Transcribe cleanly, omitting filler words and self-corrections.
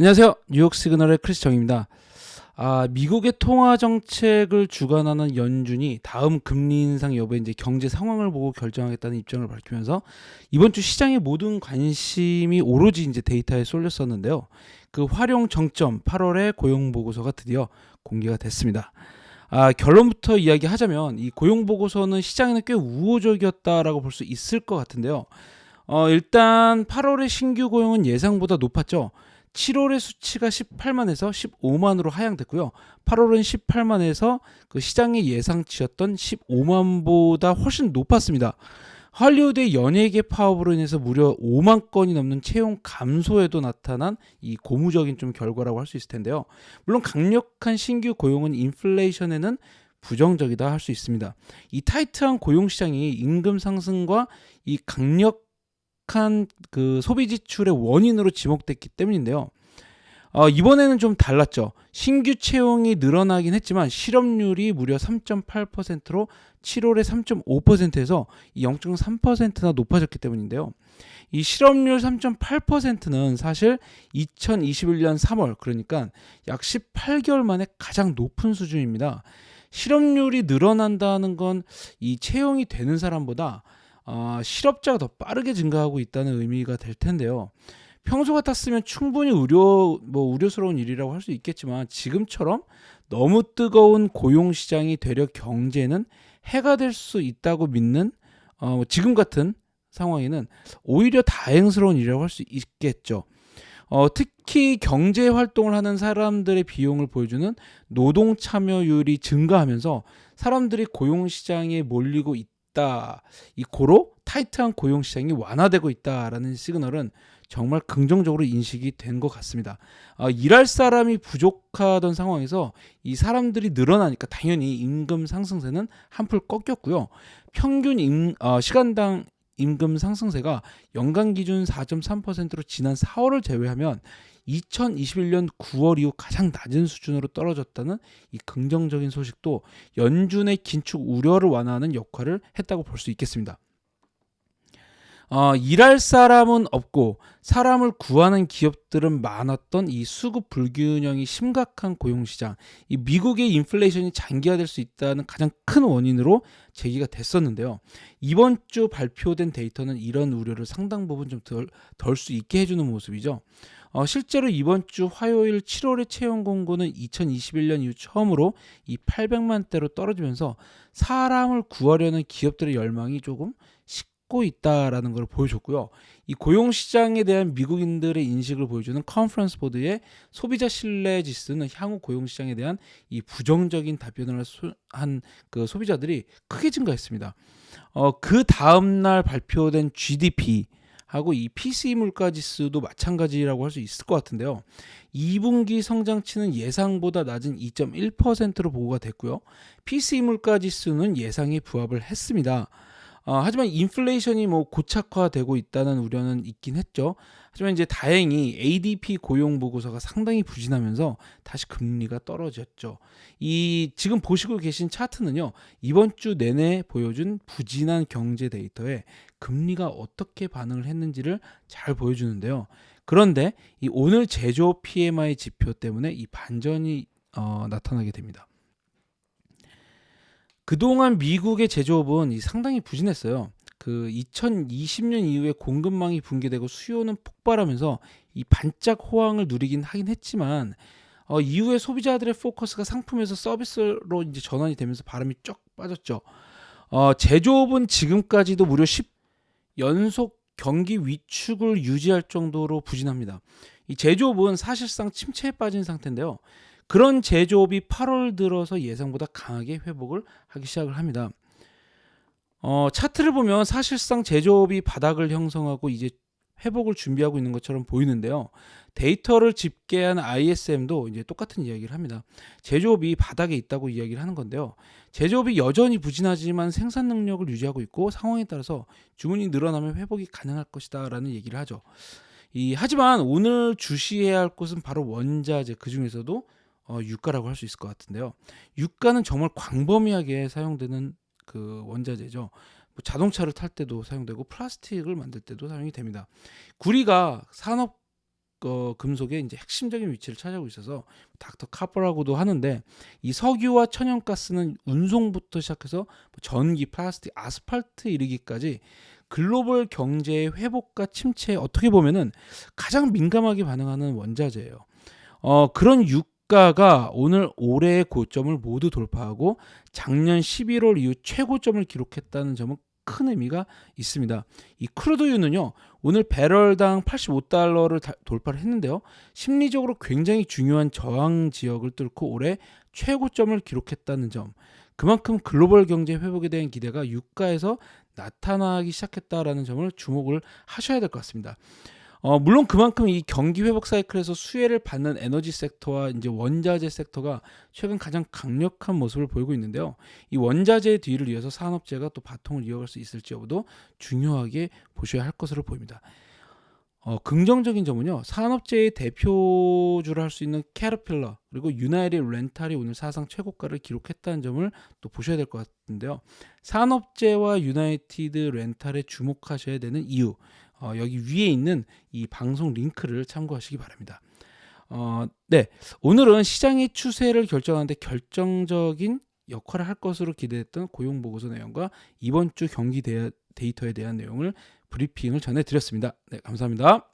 안녕하세요. 뉴욕 시그널의 크리스 정입니다. 미국의 통화 정책을 주관하는 연준이 다음 금리 인상 여부에 이제 경제 상황을 보고 결정하겠다는 입장을 밝히면서 이번 주 시장의 모든 관심이 오로지 이제 데이터에 쏠렸었는데요. 그 활용 정점 8월의 고용 보고서가 드디어 공개가 됐습니다. 결론부터 이야기하자면 이 고용 보고서는 시장에는 꽤 우호적이었다라고 볼 수 있을 것 같은데요. 일단 8월의 신규 고용은 예상보다 높았죠. 7월의 수치가 18만에서 15만으로 하향됐고요. 8월은 18만에서 그 시장의 예상치였던 15만보다 훨씬 높았습니다. 할리우드의 연예계 파업으로 인해서 무려 5만 건이 넘는 채용 감소에도 나타난 이 고무적인 좀 결과라고 할 수 있을 텐데요. 물론 강력한 신규 고용은 인플레이션에는 부정적이다 할 수 있습니다. 이 타이트한 고용 시장이 임금 상승과 이 강력한 그 소비 지출의 원인으로 지목됐기 때문인데요. 이번에는 좀 달랐죠. 신규 채용이 늘어나긴 했지만 실업률이 무려 3.8%로 7월에 3.5%에서 0.3%나 높아졌기 때문인데요. 이 실업률 3.8%는 사실 2021년 3월 그러니까 약 18개월 만에 가장 높은 수준입니다. 실업률이 늘어난다는 건 이 채용이 되는 사람보다 실업자가 더 빠르게 증가하고 있다는 의미가 될 텐데요. 평소 같았으면 충분히 우려스러운 일이라고 할 수 있겠지만 지금처럼 너무 뜨거운 고용 시장이 되려 경제는 해가 될 수 있다고 믿는 지금 같은 상황에는 오히려 다행스러운 일이라고 할 수 있겠죠. 특히 경제 활동을 하는 사람들의 비용을 보여주는 노동 참여율이 증가하면서 사람들이 고용 시장에 몰리고 있다. 이 고로 타이트한 고용 시장이 완화되고 있다라는 시그널은 정말 긍정적으로 인식이 된 것 같습니다. 일할 사람이 부족하던 상황에서 이 사람들이 늘어나니까 당연히 임금 상승세는 한풀 꺾였고요. 평균 시간당 임금 상승세가 연간 기준 4.3%로 지난 4월을 제외하면 2021년 9월 이후 가장 낮은 수준으로 떨어졌다는 이 긍정적인 소식도 연준의 긴축 우려를 완화하는 역할을 했다고 볼 수 있겠습니다. 일할 사람은 없고 사람을 구하는 기업들은 많았던 이 수급 불균형이 심각한 고용시장, 이 미국의 인플레이션이 장기화될 수 있다는 가장 큰 원인으로 제기가 됐었는데요. 이번 주 발표된 데이터는 이런 우려를 상당 부분 좀 덜 수 있게 해주는 모습이죠. 실제로 이번 주 화요일 7월의 채용 공고는 2021년 이후 처음으로 이 800만 대로 떨어지면서 사람을 구하려는 기업들의 열망이 조금 고 있다라는 걸 보여줬고요. 이 고용 시장에 대한 미국인들의 인식을 보여주는 컨퍼런스 보드의 소비자 신뢰 지수는 향후 고용 시장에 대한 이 부정적인 답변을 한 그 소비자들이 크게 증가했습니다. 그 다음 날 발표된 GDP 하고 이 PCE 물가 지수도 마찬가지라고 할 수 있을 것 같은데요. 2분기 성장치는 예상보다 낮은 2.1%로 보고가 됐고요. PCE 물가 지수는 예상에 부합을 했습니다. 하지만 인플레이션이 고착화되고 있다는 우려는 있긴 했죠. 하지만 이제 다행히 ADP 고용 보고서가 상당히 부진하면서 다시 금리가 떨어졌죠. 이 지금 보시고 계신 차트는요. 이번 주 내내 보여준 부진한 경제 데이터에 금리가 어떻게 반응을 했는지를 잘 보여주는데요. 그런데 이 오늘 제조업 PMI 지표 때문에 이 반전이 나타나게 됩니다. 그동안 미국의 제조업은 상당히 부진했어요. 그 2020년 이후에 공급망이 붕괴되고 수요는 폭발하면서 이 반짝 호황을 누리긴 하긴 했지만 이후에 소비자들의 포커스가 상품에서 서비스로 이제 전환이 되면서 바람이 쫙 빠졌죠. 제조업은 지금까지도 무려 10 연속 경기 위축을 유지할 정도로 부진합니다. 이 제조업은 사실상 침체에 빠진 상태인데요. 그런 제조업이 8월 들어서 예상보다 강하게 회복을 하기 시작을 합니다. 차트를 보면 사실상 제조업이 바닥을 형성하고 이제 회복을 준비하고 있는 것처럼 보이는데요. 데이터를 집계한 ISM도 이제 똑같은 이야기를 합니다. 제조업이 바닥에 있다고 이야기를 하는 건데요. 제조업이 여전히 부진하지만 생산 능력을 유지하고 있고 상황에 따라서 주문이 늘어나면 회복이 가능할 것이다라는 얘기를 하죠. 하지만 오늘 주시해야 할 것은 바로 원자재, 그 중에서도 유가라고 할 수 있을 것 같은데요. 유가는 정말 광범위하게 사용되는 그 원자재죠. 자동차를 탈 때도 사용되고 플라스틱을 만들 때도 사용이 됩니다. 구리가 산업 금속의 이제 핵심적인 위치를 차지하고 있어서 닥터 카퍼라고도 하는데, 이 석유와 천연가스는 운송부터 시작해서 전기, 플라스틱, 아스팔트 이르기까지 글로벌 경제의 회복과 침체에 어떻게 보면은 가장 민감하게 반응하는 원자재예요. 그런 유가가 오늘 올해의 고점을 모두 돌파하고 작년 11월 이후 최고점을 기록했다는 점은 큰 의미가 있습니다. 이 크루드유는요, 오늘 배럴당 85달러를 돌파를 했는데요. 심리적으로 굉장히 중요한 저항 지역을 뚫고 올해 최고점을 기록했다는 점. 그만큼 글로벌 경제 회복에 대한 기대가 유가에서 나타나기 시작했다라는 점을 주목을 하셔야 될 것 같습니다. 물론 그만큼 이 경기 회복 사이클에서 수혜를 받는 에너지 섹터와 이제 원자재 섹터가 최근 가장 강력한 모습을 보이고 있는데요. 이 원자재의 뒤를 이어서 산업재가 또 바통을 이어갈 수 있을지 여부도 중요하게 보셔야 할 것으로 보입니다. 긍정적인 점은요, 산업재의 대표주를 할 수 있는 캐터필러 그리고 유나이티드 렌탈이 오늘 사상 최고가를 기록했다는 점을 또 보셔야 될 것 같은데요. 산업재와 유나이티드 렌탈에 주목하셔야 되는 이유, 여기 위에 있는 이 방송 링크를 참고하시기 바랍니다. 네, 오늘은 시장의 추세를 결정하는데 결정적인 역할을 할 것으로 기대했던 고용보고서 내용과 이번 주 경기 데이터에 대한 내용을 브리핑을 전해드렸습니다. 네, 감사합니다.